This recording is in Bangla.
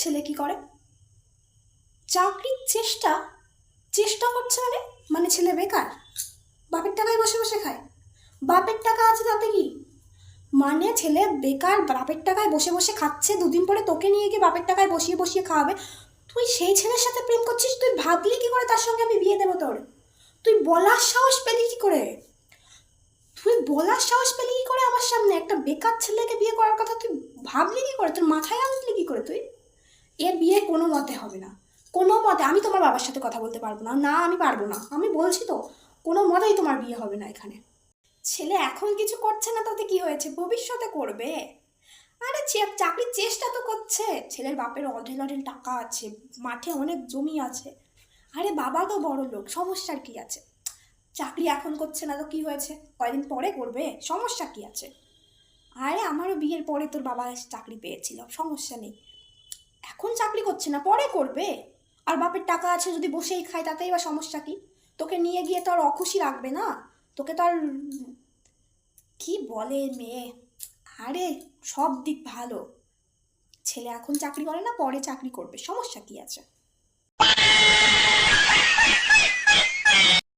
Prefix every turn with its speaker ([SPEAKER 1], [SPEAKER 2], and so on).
[SPEAKER 1] ছেলে কি করে? চাকরির চেষ্টা চেষ্টা করছে মানে ছেলে বেকার, বাপের টাকায় বসে বসে খায়। বাপের টাকা আছে তাতে কি, মানে ছেলে বেকার বাপের টাকায় বসে বসে খাচ্ছে, দুদিন পরে তোকে নিয়ে গিয়ে বাপের টাকায় বসিয়ে বসিয়ে খাওয়াবে। তুই সেই ছেলের সাথে প্রেম করছিস, তুই ভাবলি কি করে তার সঙ্গে আমি বিয়ে দেবো তোর? তুই বলার সাহস পেলি কি করে? তুই বলার সাহস পেলি কি করে আমার সামনে একটা বেকার ছেলেকে বিয়ে করার কথা? তুই ভাবলি কি করে? তোর মাথায় আসলি কি করে? তুই এর বিয়ে কোনো মতে হবে না, কোনো মতে। আমি তোমার বাবার সাথে কথা বলতে পারবো না, না আমি পারবো না, আমি বলছি তো, কোনো মতেই তোমার বিয়ে হবে না এখানে। ছেলে এখন কিছু করছে না তাতে কি হয়েছে, ভবিষ্যতে করবে। আরে চাকরির চেষ্টা তো করছে, ছেলের বাপের অঢেল অঢেল টাকা আছে, মাঠে অনেক জমি আছে। আরে বাবা তো বড় লোক, সমস্যার কি আছে? চাকরি এখন করছে না তো কি হয়েছে, কয়দিন পরে করবে, সমস্যা কি আছে? আরে আমারও বিয়ের পরে তোর বাবা চাকরি পেয়েছিল, সমস্যা নেই। এখন চাকরি করছে না, পরে করবে। আর বাপের টাকা আছে, যদি বসেই খায় তাতেই বা সমস্যা কি? তোকে নিয়ে গিয়ে তো আর অখুশি রাখবে না, তোকে তো আর কি বলে মেয়ে। আরে সব দিক ভালো, ছেলে এখন চাকরি করে না, পরে চাকরি করবে, সমস্যা কি আছে?